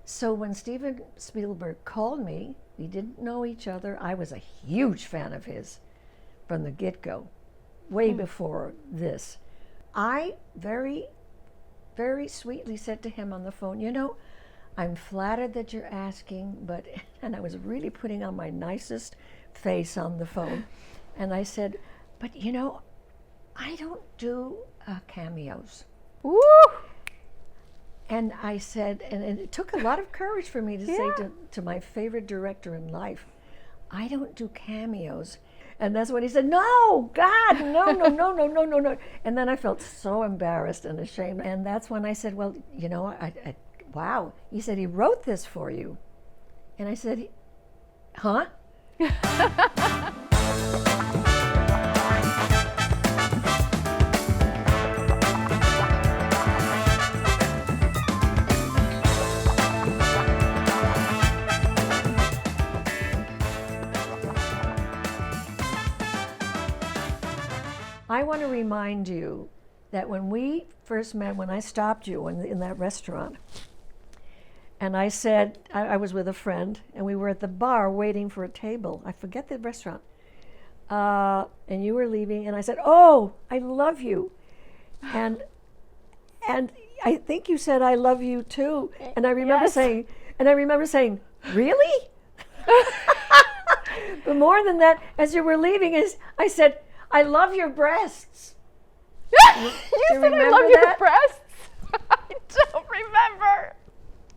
So when Steven Spielberg called me, we didn't know each other. I was a huge fan of his from the get-go, way before this. I very, very sweetly said to him on the phone, you know, I'm flattered that you're asking, but, and I was really putting on my nicest face on the phone. And I said, but you know, I don't do cameos. Woo! And I said, and it took a lot of courage for me to say to my favorite director in life, I don't do cameos. And that's when he said, no, God, no. And then I felt so embarrassed and ashamed. And that's when I said, well, you know, I wow. He said, he wrote this for you. And I said, huh? I want to remind you that when we first met, when I stopped you in that restaurant, and I said, I was with a friend, and we were at the bar waiting for a table. I forget the restaurant. And you were leaving, and I said, oh, I love you. And I think you said, I love you too. And I remember saying, really? But more than that, as you were leaving, I said, I love your breasts. You said I love your breasts? I don't remember.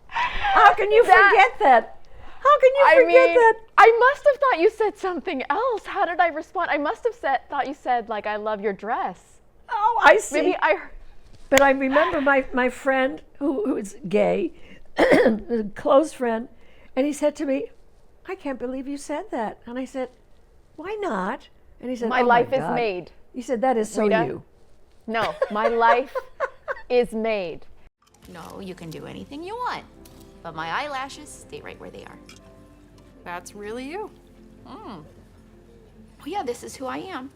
How can you forget that? How can you forget that? I must have thought you said something else. How did I respond? I must have thought you said, like, I love your dress. Oh, I see. Maybe But I remember my friend who is gay, a close friend, and he said to me, I can't believe you said that. And I said, why not? And he said, my life is made. He said, that is so Rita? you. No, my life is made. No, you can do anything you want, but my eyelashes stay right where they are. That's really you. Oh yeah, this is who I am.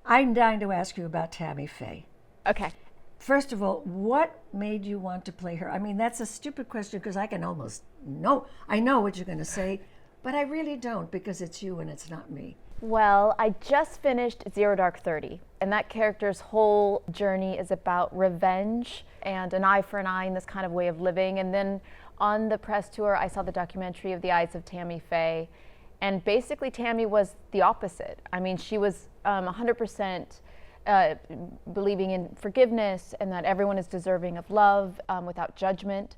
I'm dying to ask you about Tammy Faye. Okay. First of all, what made you want to play her? I mean, that's a stupid question because I can almost know. I know what you're going to say, but I really don't because it's you and it's not me. Well, I just finished Zero Dark 30, and that character's whole journey is about revenge and an eye for an eye and this kind of way of living. And then on the press tour, I saw the documentary of the Eyes of Tammy Faye, and basically Tammy was the opposite. I mean, she was 100% believing in forgiveness and that everyone is deserving of love without judgment.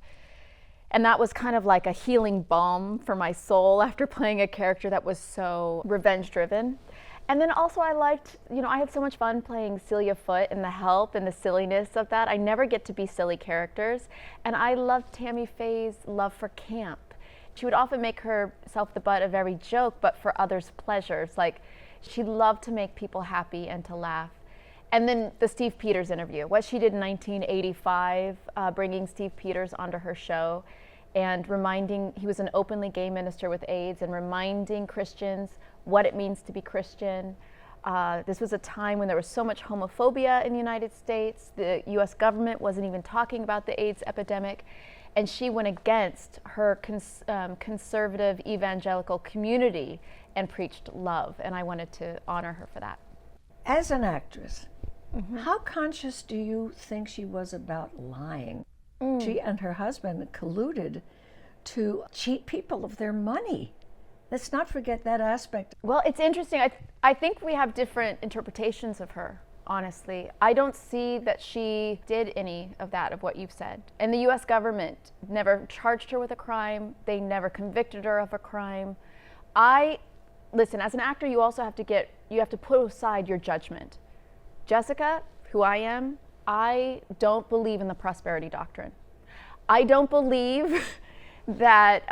And that was kind of like a healing balm for my soul after playing a character that was so revenge-driven. And then also I liked, you know, I had so much fun playing Celia Foote and the help and the silliness of that. I never get to be silly characters. And I loved Tammy Faye's love for camp. She would often make herself the butt of every joke, but for others' pleasures. Like, she loved to make people happy and to laugh. And then the Steve Peters interview, what she did in 1985, bringing Steve Peters onto her show and reminding, he was an openly gay minister with AIDS, and reminding Christians what it means to be Christian. This was a time when there was so much homophobia in the United States. The US government wasn't even talking about the AIDS epidemic. And she went against her conservative evangelical community and preached love. And I wanted to honor her for that. As an actress, how conscious do you think she was about lying? She and her husband colluded to cheat people of their money. Let's not forget that aspect. Well, it's interesting. I think we have different interpretations of her, honestly. I don't see that she did any of that, of what you've said. And the US government never charged her with a crime. They never convicted her of a crime. Listen, as an actor, you also have to put aside your judgment. Jessica, who I am, I don't believe in the prosperity doctrine. I don't believe that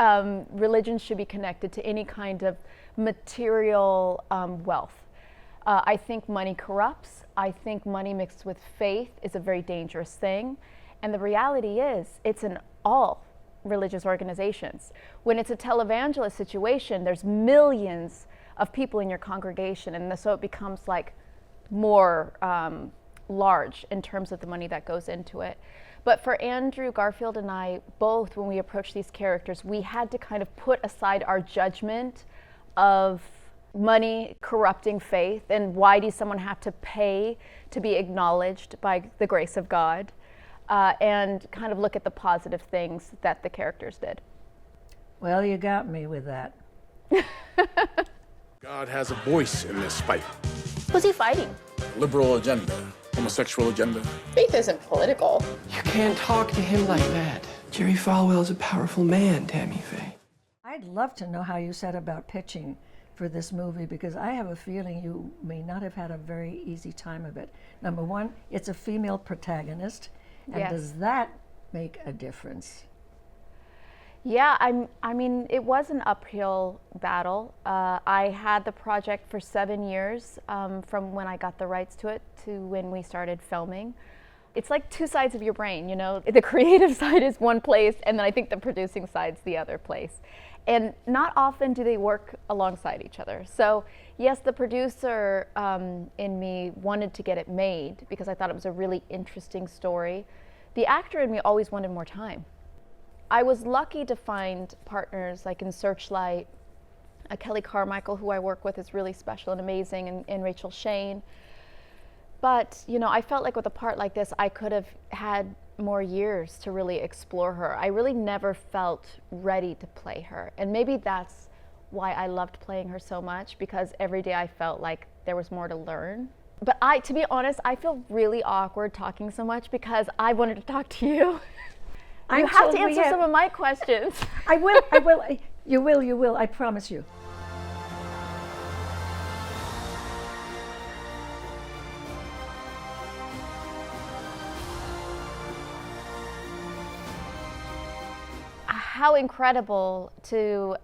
religion should be connected to any kind of material wealth. I think money corrupts. I think money mixed with faith is a very dangerous thing. And the reality is, it's in all religious organizations. When it's a televangelist situation, there's millions of people in your congregation, and so it becomes like more large in terms of the money that goes into it. But for Andrew Garfield and I, both, when we approached these characters, we had to kind of put aside our judgment of money corrupting faith and why does someone have to pay to be acknowledged by the grace of God, and kind of look at the positive things that the characters did. Well, you got me with that. God has a voice in this fight. Who's he fighting? Liberal agenda, homosexual agenda. Faith isn't political. You can't talk to him like that. Jerry Falwell's a powerful man, Tammy Faye. I'd love to know how you set about pitching for this movie, because I have a feeling you may not have had a very easy time of it. Number one, it's a female protagonist, and Yes. does that make a difference? Yeah, I mean, it was an uphill battle. I had the project for 7 years, from when I got the rights to it to when we started filming. It's like two sides of your brain, you know? The creative side is one place, and then I think the producing side's the other place. And not often do they work alongside each other. So yes, the producer in me wanted to get it made because I thought it was a really interesting story. The actor in me always wanted more time. I was lucky to find partners like in Searchlight, Kelly Carmichael, who I work with, is really special and amazing, and Rachel Shane. But, you know, I felt like with a part like this, I could have had more years to really explore her. I really never felt ready to play her. And maybe that's why I loved playing her so much, because every day I felt like there was more to learn. But to be honest, I feel really awkward talking so much because I wanted to talk to you. You have to answer some of my questions. I will. You will. I promise you. How incredible to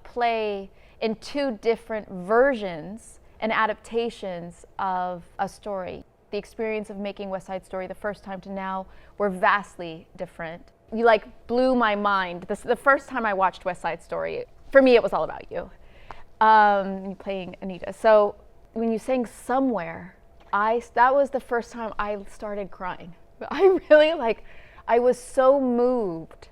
play in two different versions and adaptations of a story. The experience of making West Side Story the first time to now were vastly different. You like blew my mind. The first time I watched West Side Story, for me it was all about you, playing Anita. So when you sang Somewhere, that was the first time I started crying. I was so moved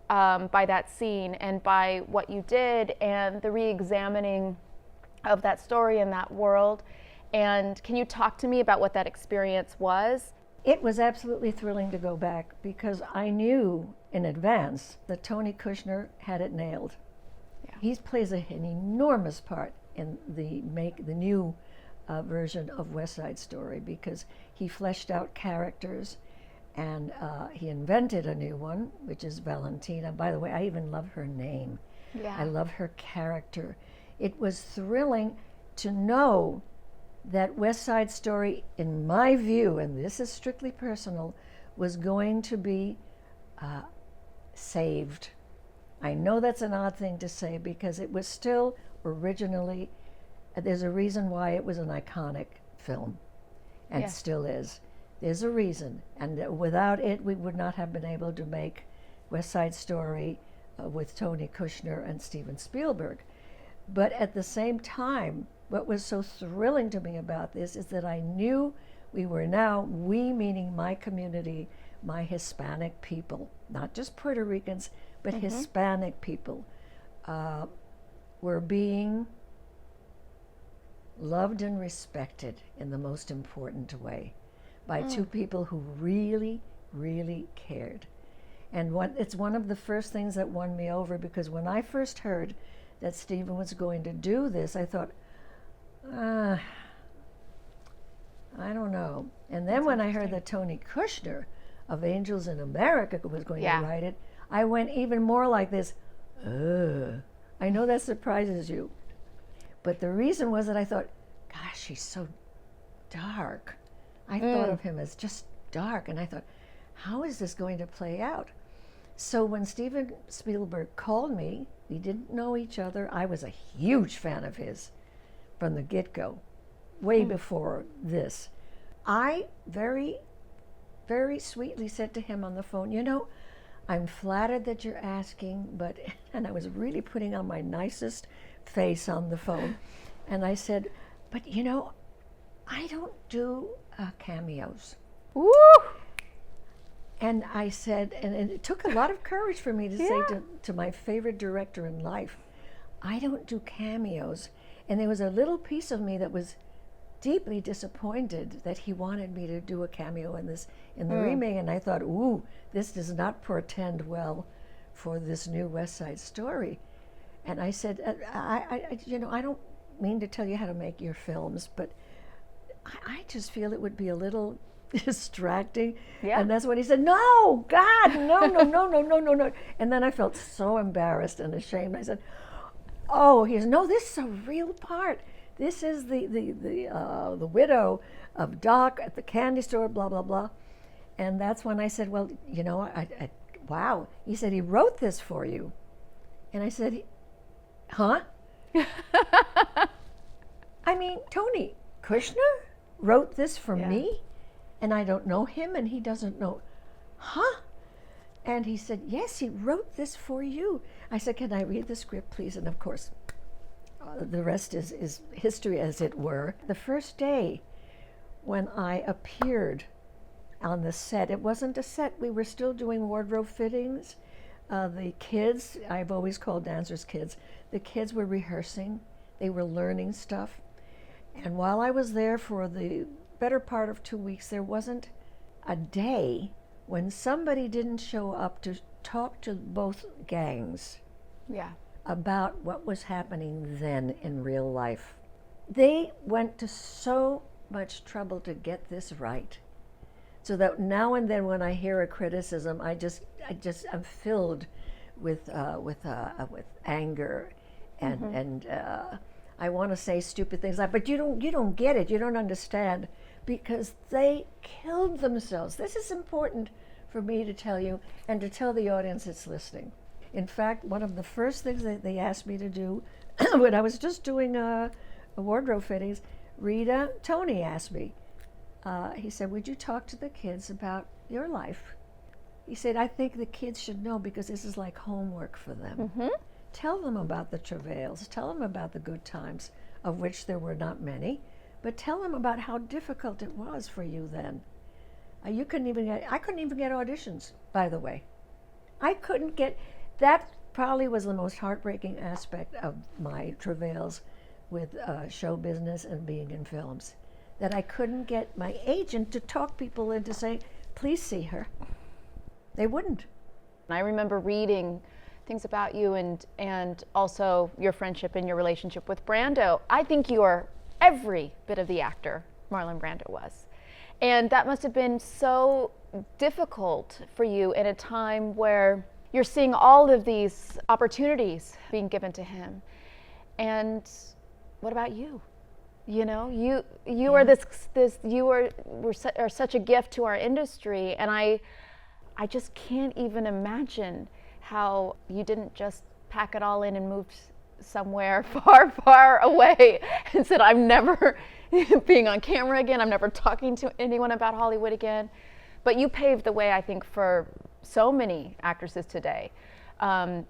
by that scene and by what you did and the re-examining of that story and that world. And can you talk to me about what that experience was? It was absolutely thrilling to go back because I knew in advance that Tony Kushner had it nailed. Yeah. He plays an enormous part in the new version of West Side Story because he fleshed out characters and he invented a new one, which is Valentina. By the way, I even love her name. Yeah. I love her character. It was thrilling to know that West Side Story, in my view, and this is strictly personal, was going to be saved. I know that's an odd thing to say because it was still originally, there's a reason why it was an iconic film, and still is. There's a reason, and without it, we would not have been able to make West Side Story with Tony Kushner and Steven Spielberg. But at the same time, what was so thrilling to me about this is that I knew we meaning my community, my Hispanic people, not just Puerto Ricans, but Hispanic people, were being loved and respected in the most important way by two people who really, really cared. And it's one of the first things that won me over, because when I first heard that Steven was going to do this, I thought, I don't know. And then when I heard that Tony Kushner of Angels in America was going to write it, I went even more like this, I know that surprises you. But the reason was that I thought, gosh, he's so dark. I thought of him as just dark, and I thought, how is this going to play out? So when Steven Spielberg called me, we didn't know each other. I was a huge fan of his from the get-go, way before this. I very, very sweetly said to him on the phone, you know, I'm flattered that you're asking, and I was really putting on my nicest face on the phone. And I said, but you know, I don't do cameos. Woo! And I said, and it took a lot of courage for me to say to my favorite director in life, I don't do cameos. And there was a little piece of me that was deeply disappointed that he wanted me to do a cameo in the remake. And I thought, ooh, this does not portend well for this new West Side Story. And I said, I don't mean to tell you how to make your films, but I just feel it would be a little distracting. Yeah. And that's when he said, no, God, no. And then I felt so embarrassed and ashamed. I said, oh, he said, no, this is a real part. This is the widow of Doc at the candy store, blah, blah, blah. And that's when I said, well, wow. He said, he wrote this for you. And I said, huh? I mean, Tony Kushner wrote this for me? And I don't know him, and he doesn't know, huh? And he said, yes, he wrote this for you. I said, can I read the script, please? And of course, the rest is history, as it were. The first day when I appeared on the set, it wasn't a set. We were still doing wardrobe fittings. The kids, I've always called dancers kids, the kids were rehearsing. They were learning stuff. And while I was there for the better part of 2 weeks, there wasn't a day when somebody didn't show up to talk to both gangs about what was happening then in real life. They went to so much trouble to get this right, so that now and then when I hear a criticism, I'm filled with anger and I want to say stupid things like, but you don't get it, you don't understand. Because they killed themselves. This is important for me to tell you and to tell the audience that's listening. In fact, one of the first things that they asked me to do when I was just doing a wardrobe fittings, Tony asked me, he said, would you talk to the kids about your life? He said, I think the kids should know because this is like homework for them. Mm-hmm. Tell them about the travails, tell them about the good times, of which there were not many. But tell them about how difficult it was for you then. I couldn't even get auditions, by the way. That probably was the most heartbreaking aspect of my travails with show business and being in films, that I couldn't get my agent to talk people into saying, please see her. They wouldn't. I remember reading things about you and also your friendship and your relationship with Brando. I think you are every bit of the actor Marlon Brando was. And that must have been so difficult for you in a time where you're seeing all of these opportunities being given to him. And what about you? You know, you are are such a gift to our industry, and I just can't even imagine how you didn't just pack it all in and move somewhere far, far away and said, I'm never being on camera again, I'm never talking to anyone about Hollywood again. But you paved the way, I think, for so many actresses today, no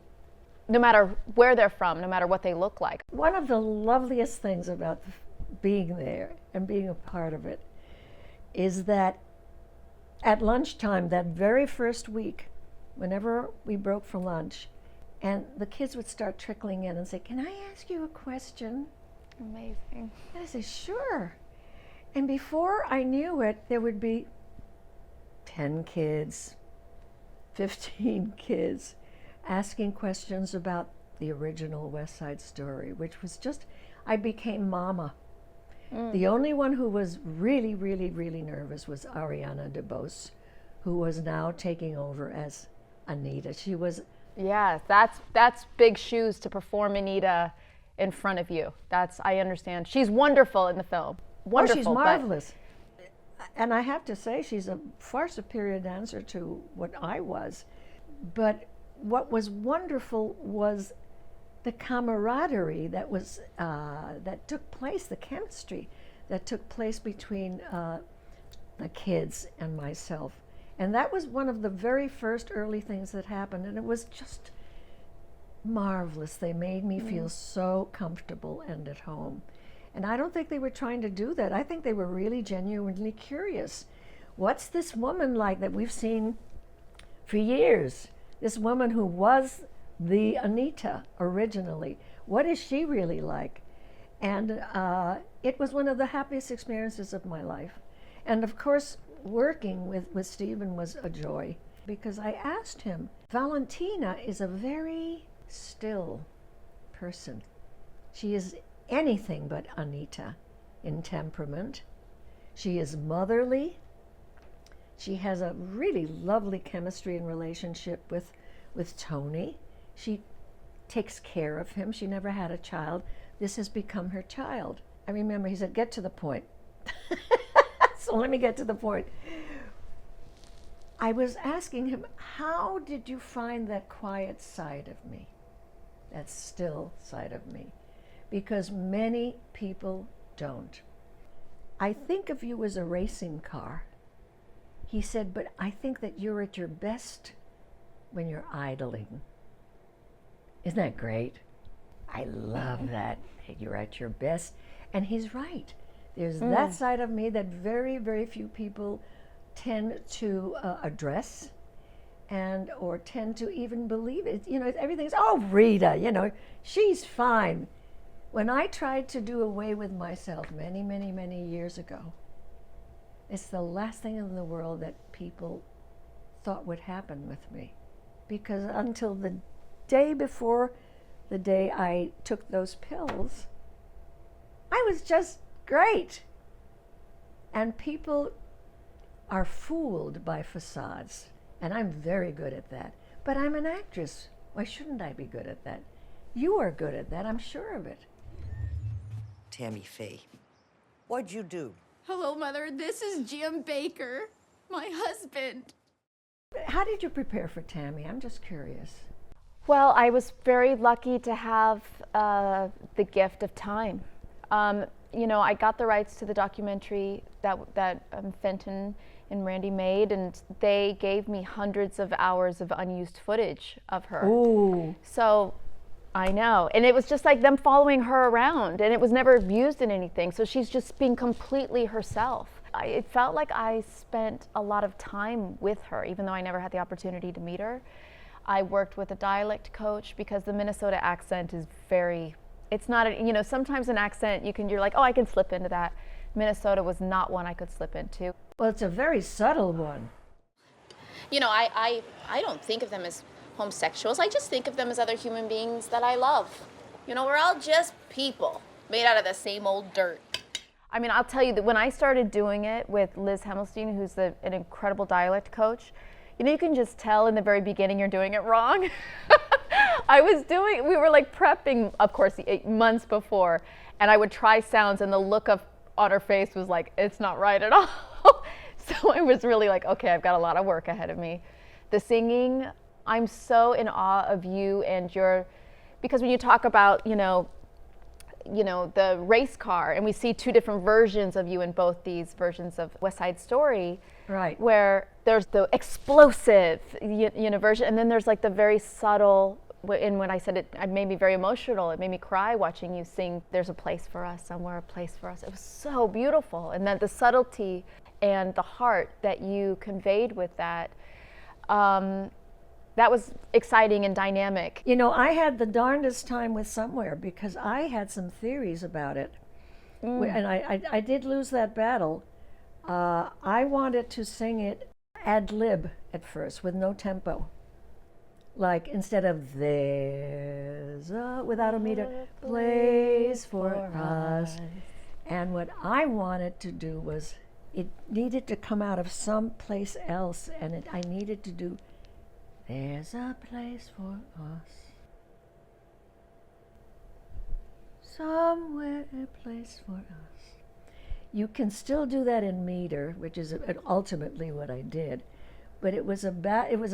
matter where they're from, no matter what they look like. One of the loveliest things about being there and being a part of it is that at lunchtime, that very first week, whenever we broke for lunch, and the kids would start trickling in and say, can I ask you a question? Amazing. And I said, sure. And before I knew it, there would be 10 kids, 15 kids asking questions about the original West Side Story, which was just, I became mama. The only one who was really, really, really nervous was Ariana DeBose, who was now taking over as Anita. She was... Yes, that's big shoes to perform Anita in front of you. I understand. She's wonderful in the film. Wonderful. Oh, she's marvelous. And I have to say, she's a far superior dancer to what I was. But what was wonderful was the camaraderie that took place, the chemistry that took place between the kids and myself. And that was one of the very first early things that happened, and it was just marvelous. They made me feel so comfortable and at home. And I don't think they were trying to do that. I think they were really genuinely curious. What's this woman like that we've seen for years. This woman who was the Anita originally, what is she really like? And it was one of the happiest experiences of my life. And of course, working with Stephen was a joy, because I asked him, Valentina is a very still person. She is anything but Anita in temperament. She is motherly. She has a really lovely chemistry and relationship with Tony. She takes care of him. She never had a child. This has become her child. I remember he said, get to the point. So let me get to the point. I was asking him, how did you find that quiet side of me, that still side of me? Because many people don't. I think of you as a racing car. He said, but I think that you're at your best when you're idling. Isn't that great? I love that. You're at your best. And he's right. There's that side of me that very, very few people tend to address or tend to even believe it. You know, everything's, oh, Rita, you know, she's fine. When I tried to do away with myself many, many, many years ago, it's the last thing in the world that people thought would happen with me. Because until the day before the day I took those pills, I was just great. And people are fooled by facades. And I'm very good at that. But I'm an actress. Why shouldn't I be good at that? You are good at that, I'm sure of it. Tammy Faye. What'd you do? Hello, Mother. This is Jim Baker, my husband. How did you prepare for Tammy? I'm just curious. Well, I was very lucky to have the gift of time. You know, I got the rights to the documentary that Fenton and Randy made, and they gave me hundreds of hours of unused footage of her. Ooh. So, I know. And it was just like them following her around, and it was never used in anything. So she's just being completely herself. It felt like I spent a lot of time with her, even though I never had the opportunity to meet her. I worked with a dialect coach because the Minnesota accent is very, it's not, you know, sometimes an accent you're like, oh, I can slip into that. Minnesota was not one I could slip into. Well, it's a very subtle one. You know, I don't think of them as homosexuals. I just think of them as other human beings that I love. You know, we're all just people made out of the same old dirt. I mean, I'll tell you that when I started doing it with Liz Hemelstein, who's an incredible dialect coach, you know, you can just tell in the very beginning you're doing it wrong. We were like prepping, of course, 8 months before, and I would try sounds, and the look on her face was like, it's not right at all. So I was really like, okay, I've got a lot of work ahead of me. The singing, I'm so in awe of you and because when you talk about, you know, the race car, and we see 2 different versions of you in both these versions of West Side Story, Right. where there's the explosive version, and then there's like the very subtle, and when I said it made me very emotional, it made me cry watching you sing There's a Place for Us, Somewhere a Place for Us. It was so beautiful, and then the subtlety and the heart that you conveyed with that, that was exciting and dynamic. You know, I had the darndest time with Somewhere because I had some theories about it. And I did lose that battle. I wanted to sing it ad lib at first with no tempo. Like instead of there's without a meter, place for us. And what I wanted to do was it needed to come out of someplace else, and I needed to do there's a place for us, somewhere a place for us. You can still do that in meter, which is ultimately what I did, but it was a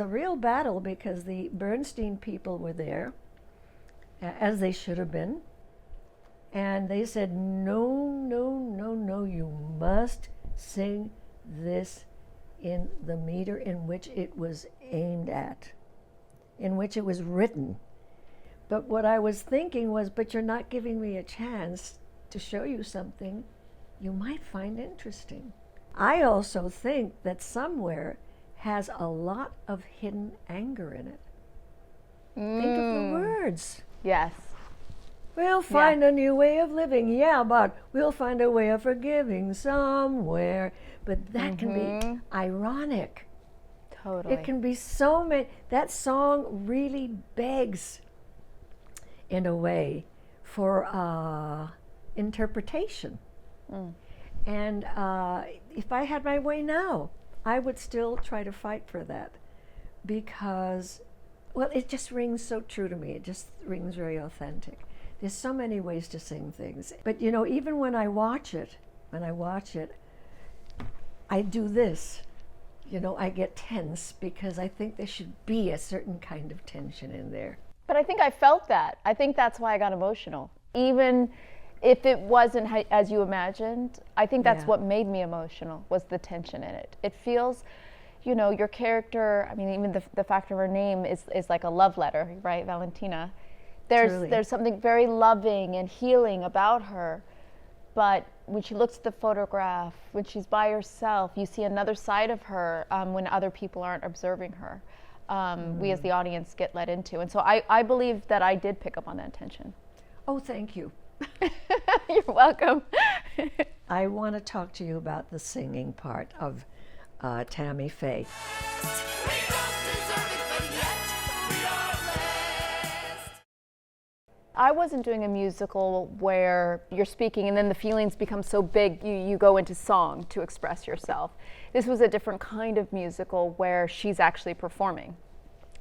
real battle because the Bernstein people were there, as they should have been, and they said, no, no, no, no, you must sing this in the meter in which it was aimed at, in which it was written. But what I was thinking was, but you're not giving me a chance to show you something you might find interesting. I also think that Somewhere has a lot of hidden anger in it. Think of the words. Yes. We'll find a new way of living, yeah, but we'll find a way of forgiving somewhere. But that can be ironic. Totally. It can be so many. That song really begs, in a way, for interpretation. And if I had my way now, I would still try to fight for that, because, well, it just rings so true to me. It just rings very authentic. There's so many ways to sing things. But, you know, even when I watch it, I do this. You know, I get tense because I think there should be a certain kind of tension in there. But I think I felt that. I think that's why I got emotional. Even if it wasn't as you imagined, I think that's what made me emotional, was the tension in it. It feels, you know, your character, I mean, even the fact of her name is like a love letter, right, Valentina? There's something very loving and healing about her. But when she looks at the photograph, when she's by herself, you see another side of her when other people aren't observing her. We as the audience get let into. And so I believe that I did pick up on that tension. Oh, thank you. You're welcome. I want to talk to you about the singing part of Tammy Faye. I wasn't doing a musical where you're speaking and then the feelings become so big you go into song to express yourself. This was a different kind of musical where she's actually performing.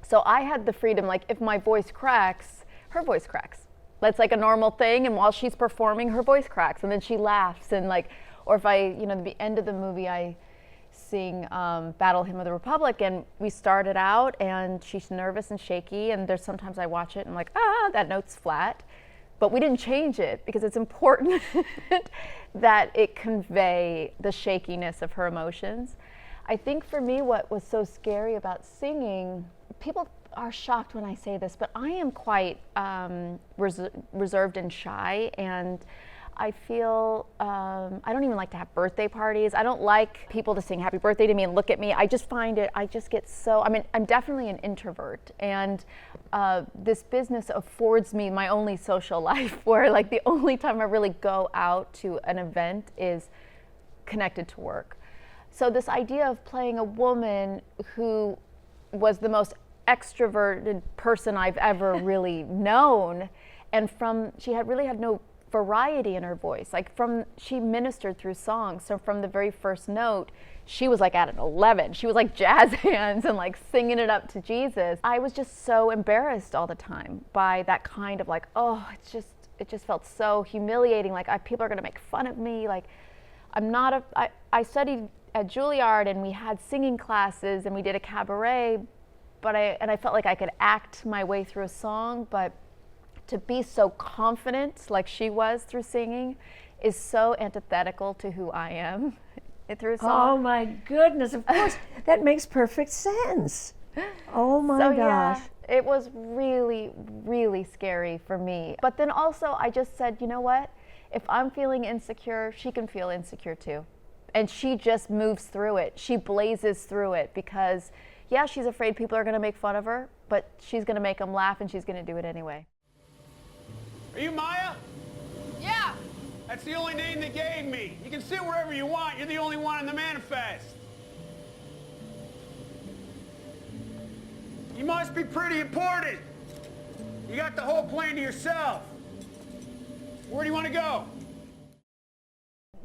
So I had the freedom, like if my voice cracks, her voice cracks. That's like a normal thing, and while she's performing, her voice cracks and then she laughs, and like, or if I, you know, at the end of the movie I sing Battle Hymn of the Republic, and we started out and she's nervous and shaky, and there's sometimes I watch it and I'm like, that note's flat, but we didn't change it because it's important that it convey the shakiness of her emotions. I think for me what was so scary about singing, people are shocked when I say this, but I am quite reserved and shy, and I feel, I don't even like to have birthday parties. I don't like people to sing happy birthday to me and look at me. I just find it, I just get so, I mean, I'm definitely an introvert, and this business affords me my only social life, where like the only time I really go out to an event is connected to work. So this idea of playing a woman who was the most extroverted person I've ever really known, and she really had no variety in her voice. Like she ministered through songs. So from the very first note, she was like at an 11. She was like jazz hands and like singing it up to Jesus. I was just so embarrassed all the time by that kind of like, it just felt so humiliating. Like people are gonna make fun of me. Like I studied at Juilliard, and we had singing classes and we did a cabaret, but I felt like I could act my way through a song, but to be so confident like she was through singing is so antithetical to who I am through a song. Oh my goodness, of course, that makes perfect sense. Oh my gosh. Yeah, it was really, really scary for me. But then also I just said, you know what? If I'm feeling insecure, she can feel insecure too. And she just moves through it. She blazes through it because, yeah, she's afraid people are gonna make fun of her, but she's gonna make them laugh and she's gonna do it anyway. Are you Maya? Yeah. That's the only name they gave me. You can sit wherever you want. You're the only one in the manifest. You must be pretty important. You got the whole plane to yourself. Where do you want to go?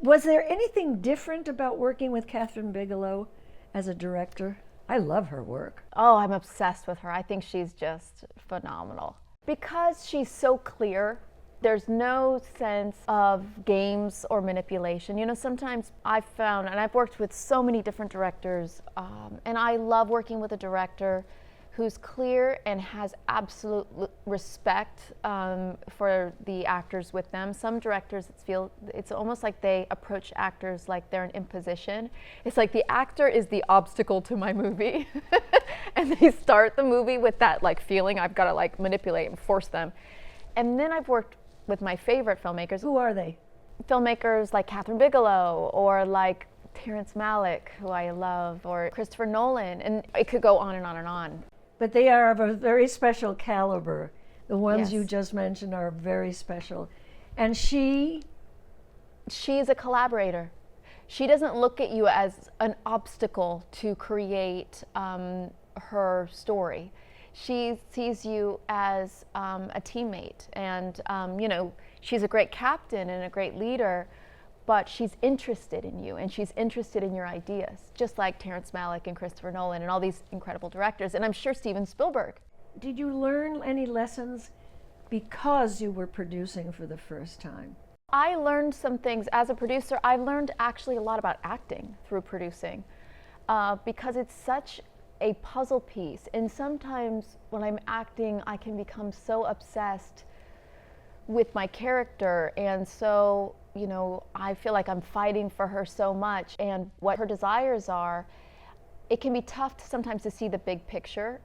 Was there anything different about working with Catherine Bigelow as a director? I love her work. Oh, I'm obsessed with her. I think she's just phenomenal. Because she's so clear, there's no sense of games or manipulation. You know, sometimes I've found, and I've worked with so many different directors, and I love working with a director who's clear and has absolute respect for the actors with them. Some directors it's almost like they approach actors like they're an imposition. It's like the actor is the obstacle to my movie. And they start the movie with that like feeling I've got to like manipulate and force them. And then I've worked with my favorite filmmakers. Who are they? Filmmakers like Catherine Bigelow or like Terrence Malick, who I love, or Christopher Nolan, and it could go on and on and on. But they are of a very special caliber. The ones you Yes. just mentioned are very special. And she's a collaborator. She doesn't look at you as an obstacle to create her story. She sees you as a teammate, and she's a great captain and a great leader, but she's interested in you and she's interested in your ideas, just like Terrence Malick and Christopher Nolan and all these incredible directors, and I'm sure Steven Spielberg. Did you learn any lessons because you were producing for the first time? I learned some things as a producer. I learned actually a lot about acting through producing because it's such a puzzle piece. And sometimes when I'm acting, I can become so obsessed with my character. And so, I feel like I'm fighting for her so much and what her desires are. It can be tough sometimes to see the big picture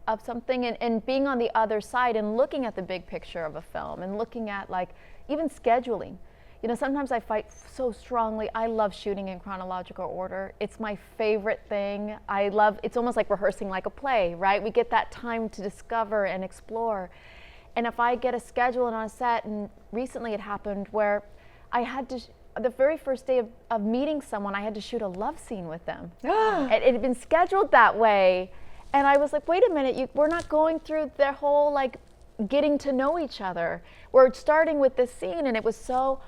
of something, and being on the other side and looking at the big picture of a film and looking at even scheduling. Sometimes I fight so strongly. I love shooting in chronological order. It's my favorite thing. It's almost like rehearsing like a play, right? We get that time to discover and explore. And if I get a schedule on a set, and recently it happened where I had to, the very first day of meeting someone, I had to shoot a love scene with them. It had been scheduled that way. And I was like, wait a minute, we're not going through their whole getting to know each other. We're starting with this scene, and it was so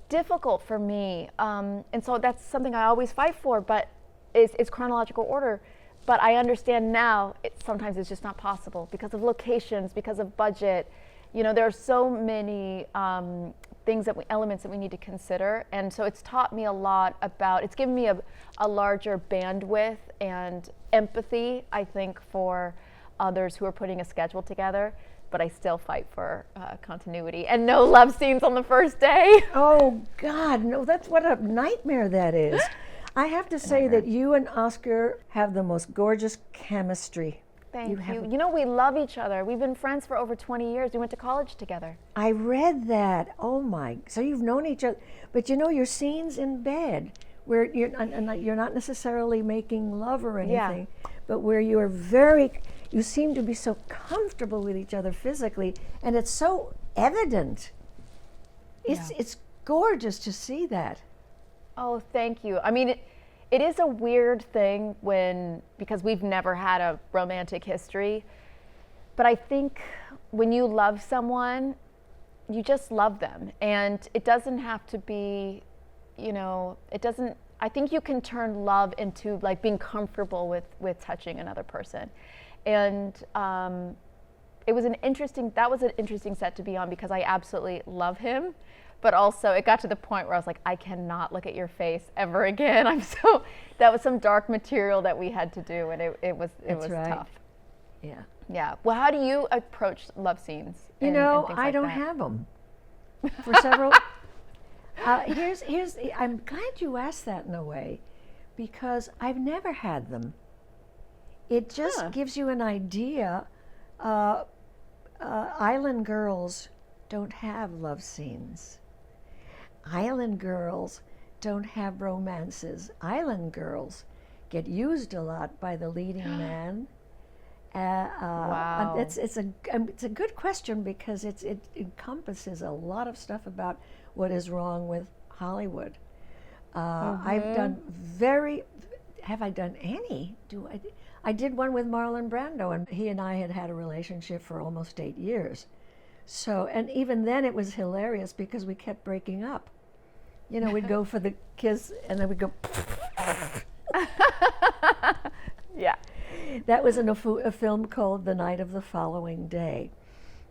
difficult for me. And so that's something I always fight for, but it's chronological order. But I understand now, sometimes it's just not possible because of locations, because of budget. There are so many elements that we need to consider. And so it's taught me a lot it's given me a larger bandwidth and empathy, I think, for others who are putting a schedule together. But I still fight for continuity and no love scenes on the first day. Oh, God, no, that's what a nightmare that is. I have to say that you and Oscar have the most gorgeous chemistry. Thank you. We love each other. We've been friends for over 20 years. We went to college together. I read that. Oh, my. So you've known each other. But your scenes in bed where you're not necessarily making love or anything, but where you seem to be so comfortable with each other physically, and it's so evident. It's gorgeous to see that. Oh, thank you. I mean, it is a weird thing because we've never had a romantic history, but I think when you love someone, you just love them, and it doesn't have to be, I think you can turn love into being comfortable with touching another person. And that was an interesting set to be on because I absolutely love him, but also it got to the point where I was like, I cannot look at your face ever again. That was some dark material that we had to do, and it was tough. Yeah. Yeah. Well, how do you approach love scenes? I don't have them for several. I'm glad you asked that in a way, because I've never had them. It just gives you an idea. Island girls don't have love scenes. Island girls don't have romances. Island girls get used a lot by the leading man. Wow. It's a good question because it encompasses a lot of stuff about what is wrong with Hollywood. I've done have I done any? I did one with Marlon Brando, and he and I had a relationship for almost 8 years. So, and even then it was hilarious because we kept breaking up. We'd go for the kiss, and then we'd go. Yeah. That was in a film called The Night of the Following Day,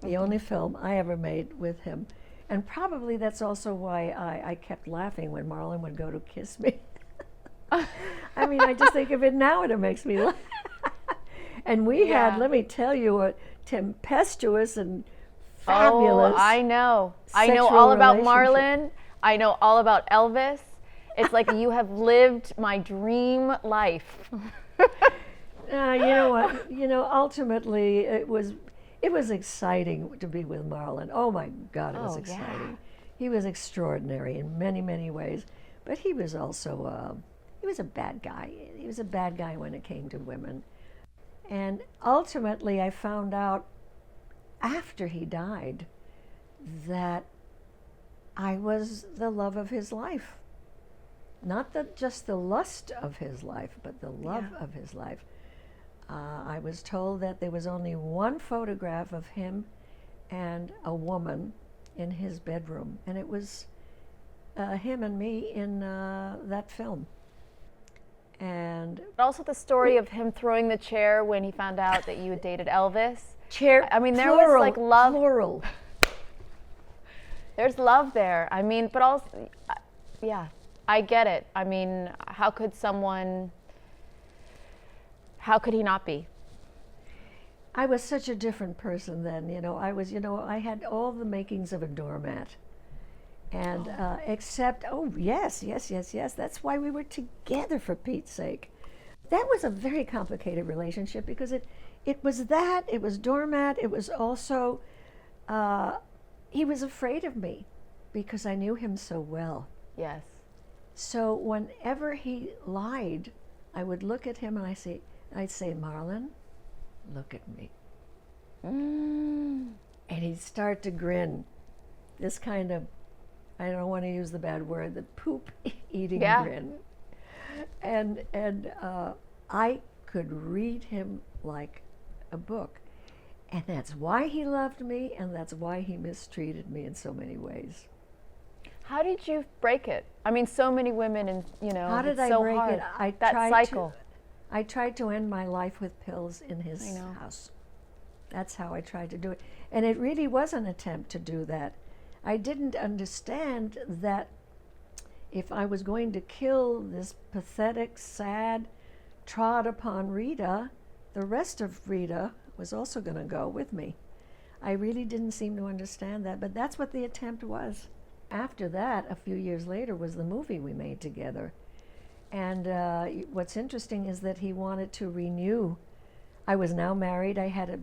the only film I ever made with him. And probably that's also why I kept laughing when Marlon would go to kiss me. I mean, I just think of it now and it makes me laugh. And we had, let me tell you, a tempestuous and fabulous. Oh, I know all about Marlon. I know all about Elvis. It's like you have lived my dream life. You know what? Ultimately, it was exciting to be with Marlon. Oh my God, it was exciting. Yeah. He was extraordinary in many, many ways, but he was also he was a bad guy. He was a bad guy when it came to women. And ultimately, I found out after he died that I was the love of his life. Not just the lust of his life, but the love of his life. I was told that there was only one photograph of him and a woman in his bedroom, and it was him and me in that film. And Also the story of him throwing the chair when he found out that you had dated Elvis. chair. I mean, there plural, was like love. Plural. There's love there. I mean, but also, yeah, I get it. I mean, how could he not be? I was such a different person then, I had all the makings of a doormat. And except, yes, that's why we were together, for Pete's sake. That was a very complicated relationship because it was doormat, it was also, he was afraid of me because I knew him so well. Yes. So whenever he lied, I would look at him and I'd say, Marlon, look at me. And he'd start to grin. This kind of, I don't want to use the bad word, the poop eating grin. And I could read him like a book. And that's why he loved me, and that's why he mistreated me in so many ways. How did you break it? I mean, so many women, and How did it's I so break hard. it? I that tried cycle. I tried to end my life with pills in his I know. house. That's how I tried to do it. And it really was an attempt to do that. I didn't understand that if I was going to kill this pathetic, sad, trod upon Rita, the rest of Rita was also going to go with me. I really didn't seem to understand that, but that's what the attempt was. After that, a few years later, was the movie we made together. And what's interesting is that he wanted to renew. I was now married. I had a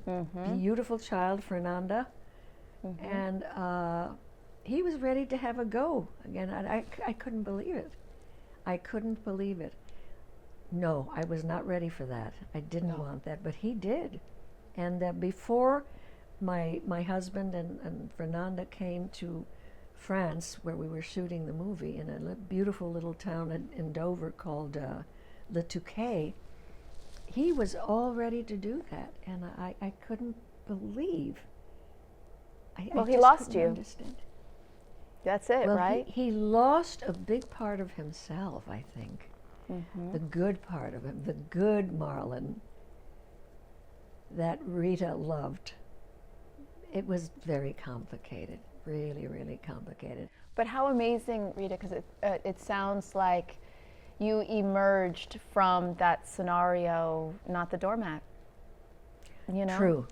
beautiful child, Fernanda, and he was ready to have a go again. I couldn't believe it. I couldn't believe it. No, I was not ready for that. I didn't want that, but he did. And before my husband and Fernanda came to France, where we were shooting the movie in a beautiful little town in Dover called Le Touquet, he was all ready to do that, and I couldn't believe. He just lost couldn't you. Understand. That's it, right? He lost a big part of himself, I think. The good part of him, the good Marlon that Rita loved. It was very complicated, really, really complicated. But how amazing, Rita, because it sounds like you emerged from that scenario, not the doormat. True.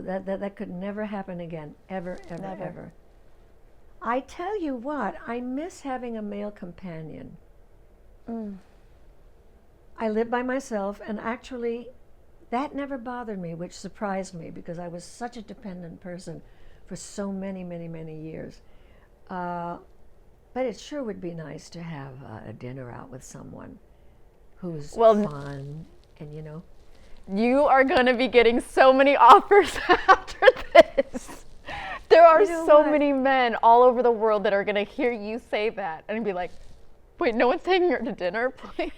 That could never happen again, ever. I tell you what, I miss having a male companion. I live by myself, and actually, that never bothered me, which surprised me because I was such a dependent person for so many, many, many years. But it sure would be nice to have a dinner out with someone who's fun, and You are going to be getting so many offers after this. There are so many men all over the world that are going to hear you say that and be like, wait, no one's taking her to dinner, please.